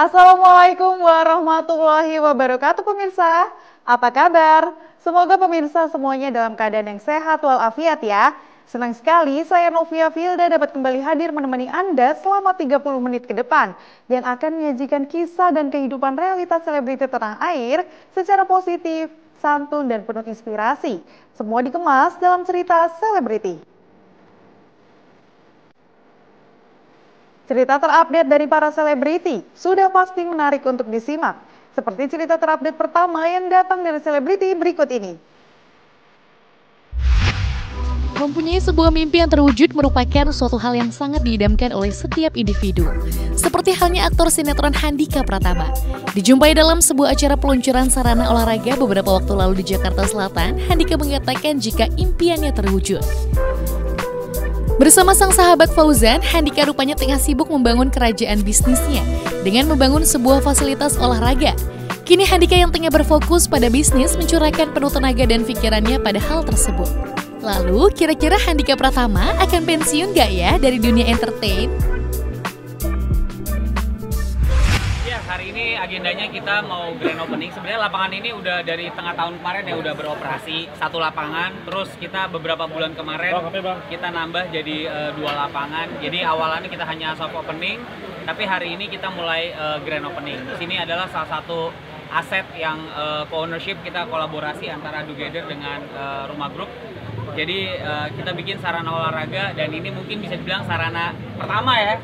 Assalamualaikum warahmatullahi wabarakatuh pemirsa. Apa kabar? Semoga pemirsa semuanya dalam keadaan yang sehat walafiat ya. Senang sekali saya Novia Filda dapat kembali hadir menemani Anda selama 30 menit ke depan yang akan menyajikan kisah dan kehidupan realitas selebriti tanah air secara positif, santun dan penuh inspirasi. Semua dikemas dalam cerita selebriti. Cerita terupdate dari para selebriti sudah pasti menarik untuk disimak. Seperti cerita terupdate pertama yang datang dari selebriti berikut ini. Mempunyai sebuah mimpi yang terwujud merupakan suatu hal yang sangat diidamkan oleh setiap individu. Seperti halnya aktor sinetron Handika Pratama. Dijumpai dalam sebuah acara peluncuran sarana olahraga beberapa waktu lalu di Jakarta Selatan, Handika mengatakan jika impiannya terwujud. Bersama sang sahabat Fauzan, Handika rupanya tengah sibuk membangun kerajaan bisnisnya dengan membangun sebuah fasilitas olahraga. Kini Handika yang tengah berfokus pada bisnis mencurahkan penuh tenaga dan pikirannya pada hal tersebut. Lalu, kira-kira Handika Pratama akan pensiun gak ya dari dunia entertain? Hari ini agendanya kita mau grand opening. Sebenarnya lapangan ini udah dari tengah tahun kemarin ya udah beroperasi satu lapangan. Terus kita beberapa bulan kemarin kita nambah jadi 2 lapangan. Jadi awalannya kita hanya soft opening, tapi hari ini kita mulai grand opening. Di sini adalah salah satu aset yang co-ownership kita kolaborasi antara Together dengan Rumah Group. Jadi kita bikin sarana olahraga dan ini mungkin bisa dibilang sarana pertama ya.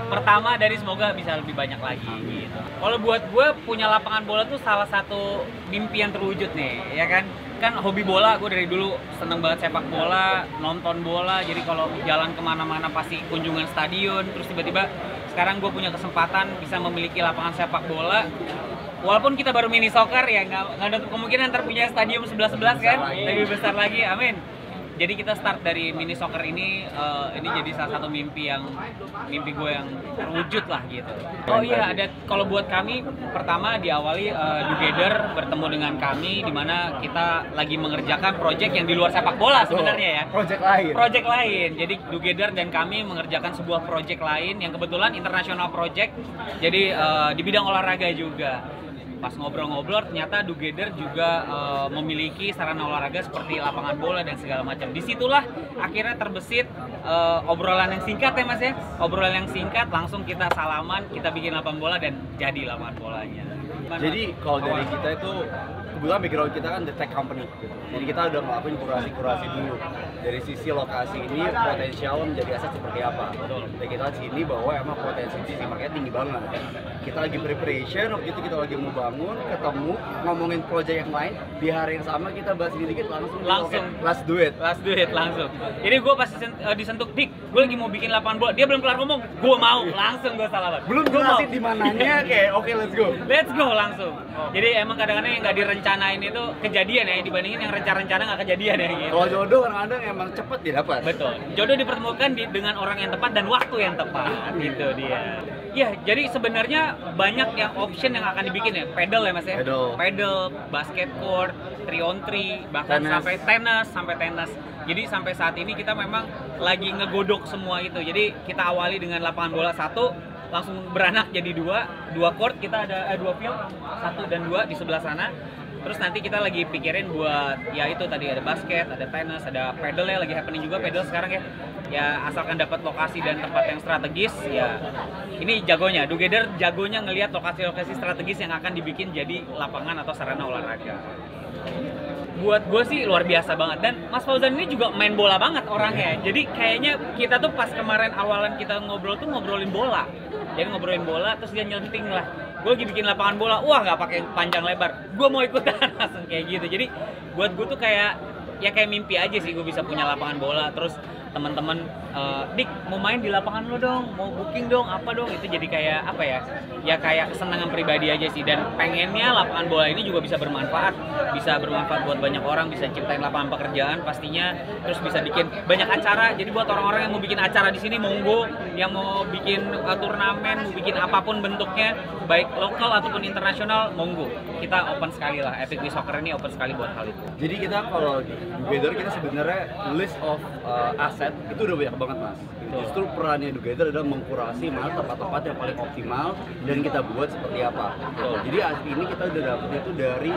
Pertama dari semoga bisa lebih banyak lagi gitu. Kalau buat gue punya lapangan bola tuh salah satu mimpi yang terwujud nih, ya kan? Kan hobi bola, gue dari dulu seneng banget sepak bola, nonton bola. Jadi kalau jalan kemana-mana pasti kunjungan stadion. Terus tiba-tiba sekarang gue punya kesempatan bisa memiliki lapangan sepak bola. Walaupun kita baru mini soccer ya, nggak ada kemungkinan ntar punya stadium 11-11 kan, lebih besar lagi, amin. Jadi kita start dari mini soccer ini jadi salah satu mimpi gue yang terwujud lah gitu. Oh iya, ada kalau buat kami pertama diawali Together bertemu dengan kami di mana kita lagi mengerjakan project yang di luar sepak bola sebenarnya ya. Project lain. Jadi Together dan kami mengerjakan sebuah project lain yang kebetulan international project. Jadi di bidang olahraga juga. Pas ngobrol-ngobrol ternyata Together juga memiliki sarana olahraga seperti lapangan bola dan segala macam. Disitulah akhirnya terbesit obrolan yang singkat ya mas ya. Obrolan yang singkat langsung kita salaman, kita bikin lapangan bola dan jadi lapangan bolanya. Jadi kalau dari kita itu kebetulan background kita kan the tech company. Jadi kita udah ngelakuin kurasi dulu. Dari sisi lokasi ini potensial menjadi aset seperti apa. Dan kita sini bahwa emang potensi sisi marketnya tinggi banget. Kita lagi preparation, waktu itu kita lagi mau bangun, ketemu, ngomongin project yang lain. Di hari yang sama kita bahas dikit langsung. Let's do it langsung. Jadi gue pas disentuh, Dik, gue lagi mau bikin lapangan bola. Dia belum kelar ngomong, gue mau, langsung gue salaman. Belum jelasin di mananya, kayak oke, let's go langsung. Jadi emang kadang-kadang yang nggak direncanain itu kejadian ya, dibandingin yang rencana-rencana nggak kejadian ya gitu. Kalau jodoh kadang-kadang emang cepet didapat. Betul. Jodoh dipertemukan dengan orang yang tepat dan waktu yang tepat, gitu dia. Ya, jadi sebenarnya banyak yang option yang akan dibikin ya. Pedal ya mas ya. Pedal, basket court, 3-on-3, bahkan sampai tenis. Jadi sampai saat ini kita memang lagi ngegodok semua itu. Jadi kita awali dengan lapangan bola 1, langsung beranak jadi 2 court, kita ada 2 field, 1 dan 2 di sebelah sana. Terus nanti kita lagi pikirin buat ya itu tadi ada basket, ada tenis, ada pedal ya, lagi happening juga pedal sekarang ya. Ya asalkan dapat lokasi dan tempat yang strategis ya. Ini jagonya, Together jagonya ngelihat lokasi-lokasi strategis yang akan dibikin jadi lapangan atau sarana olahraga. Buat gue sih luar biasa banget, dan Mas Fauzan ini juga main bola banget orangnya. Jadi kayaknya kita tuh pas kemarin awalan kita ngobrol tuh ngobrolin bola. Jadi ngobrolin bola terus dia nyelenting lah. Gue lagi bikin lapangan bola, wah nggak pakai panjang lebar. Gue mau ikutan langsung kayak gitu. Jadi buat gue tuh kayak mimpi aja sih gue bisa punya lapangan bola. Terus teman-teman, Dik mau main di lapangan lo dong, mau booking dong, apa dong, itu jadi kayak apa ya? Ya kayak kesenangan pribadi aja sih, dan pengennya lapangan bola ini juga bisa bermanfaat buat banyak orang, bisa ciptain lapangan pekerjaan pastinya, terus bisa bikin banyak acara. Jadi buat orang-orang yang mau bikin acara di sini monggo, yang mau bikin turnamen, mau bikin apapun bentuknya, baik lokal ataupun internasional, monggo. Kita open sekali lah, Epic We Soccer ini open sekali buat hal itu. Jadi kita kalau Together kita sebenarnya list of aset itu udah banyak banget mas. Justru perannya Together adalah mengkurasi mana tempat-tempat yang paling optimal dan kita buat seperti apa. Jadi asli ini kita udah dapet itu dari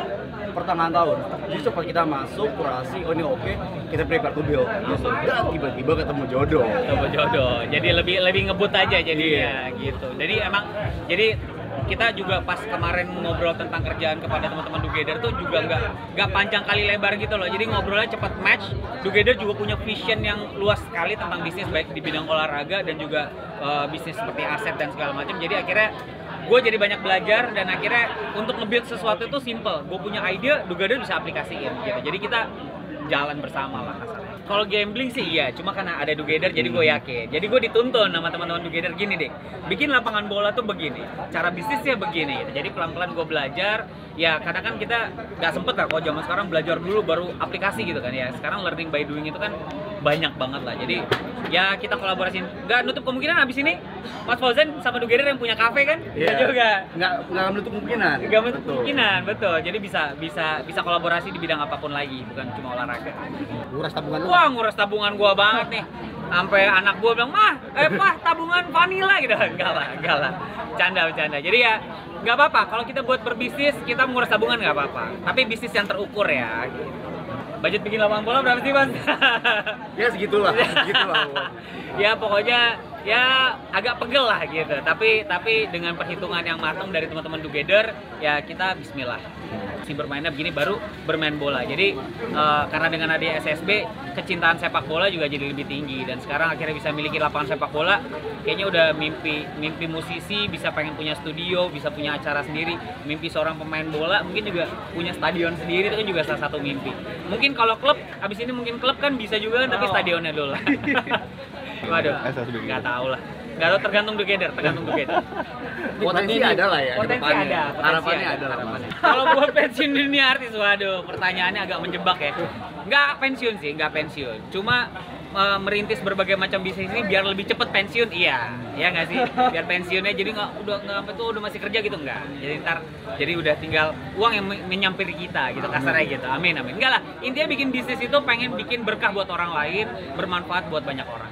pertengahan tahun. Jadi cepat kita masuk kurasi, oh ini oke, kita prepare to build. Dan tiba-tiba ketemu jodoh. Jadi lebih ngebut aja jadinya gitu. Jadi emang kita juga pas kemarin ngobrol tentang kerjaan kepada teman-teman Together tuh juga nggak panjang kali lebar gitu loh. Jadi ngobrolnya cepat match. Together juga punya vision yang luas sekali tentang bisnis baik di bidang olahraga dan juga bisnis seperti aset dan segala macam. Jadi akhirnya gue jadi banyak belajar dan akhirnya untuk nge-build sesuatu itu simple. Gue punya ide, Together bisa aplikasiin gitu. Jadi kita jalan bersama lah kasarnya. Kalau gambling sih iya, cuma karena ada Together jadi gue yakin. Jadi gue dituntun sama teman-teman Together gini deh. Bikin lapangan bola tuh begini, cara bisnisnya begini gitu. Jadi pelan-pelan gue belajar. Ya kadang kan kita nggak sempet lah kalau zaman sekarang belajar dulu baru aplikasi gitu kan ya. Sekarang learning by doing itu kan banyak banget lah. Jadi ya kita kolaborasiin. Nggak nutup kemungkinan abis ini Mas Fauzan sama Together yang punya kafe kan? Iya juga. Nggak menutup kemungkinan. Nggak menutup kemungkinan, betul. Jadi bisa kolaborasi di bidang apapun lagi, bukan cuma olahraga. Nguras tabungan lu. Wah, nguras tabungan gua banget nih. Sampai anak gua bilang, "Mah, tabungan vanilla" gitu. Enggak lah. Bercanda. Jadi ya nggak apa-apa. Kalau kita buat berbisnis, kita menguras tabungan nggak apa-apa. Tapi bisnis yang terukur ya. Gitu. Budget bikin lapangan bola berapa sih, Mas? Ya segitulah. Ya pokoknya ya agak pegel lah gitu. Tapi dengan perhitungan yang matang dari teman-teman Together, ya kita bismillah. Si bermainnya begini baru bermain bola. Jadi karena dengan ada SSB, kecintaan sepak bola juga jadi lebih tinggi dan sekarang akhirnya bisa miliki lapangan sepak bola. Kayaknya udah mimpi musisi bisa pengen punya studio, bisa punya acara sendiri. Mimpi seorang pemain bola mungkin juga punya stadion sendiri, itu kan juga salah satu mimpi. Mungkin kalau klub abis ini mungkin klub kan bisa juga kan, tapi stadionnya dulu lah. Waduh, nggak tahu lah. Nggak tahu, tergantung Together. Potensi ada lah ya. Potensi ada. Harapannya ada. Kalau buat pensiun dunia artis, waduh, pertanyaannya agak menjebak ya. Nggak pensiun. Cuma merintis berbagai macam bisnis ini biar lebih cepet pensiun, iya nggak sih? Biar pensiunnya jadi udah masih kerja gitu nggak? Jadi udah tinggal uang yang menyampiri kita gitu, kasarnya gitu. Amin. Enggak lah, intinya bikin bisnis itu pengen bikin berkah buat orang lain, bermanfaat buat banyak orang.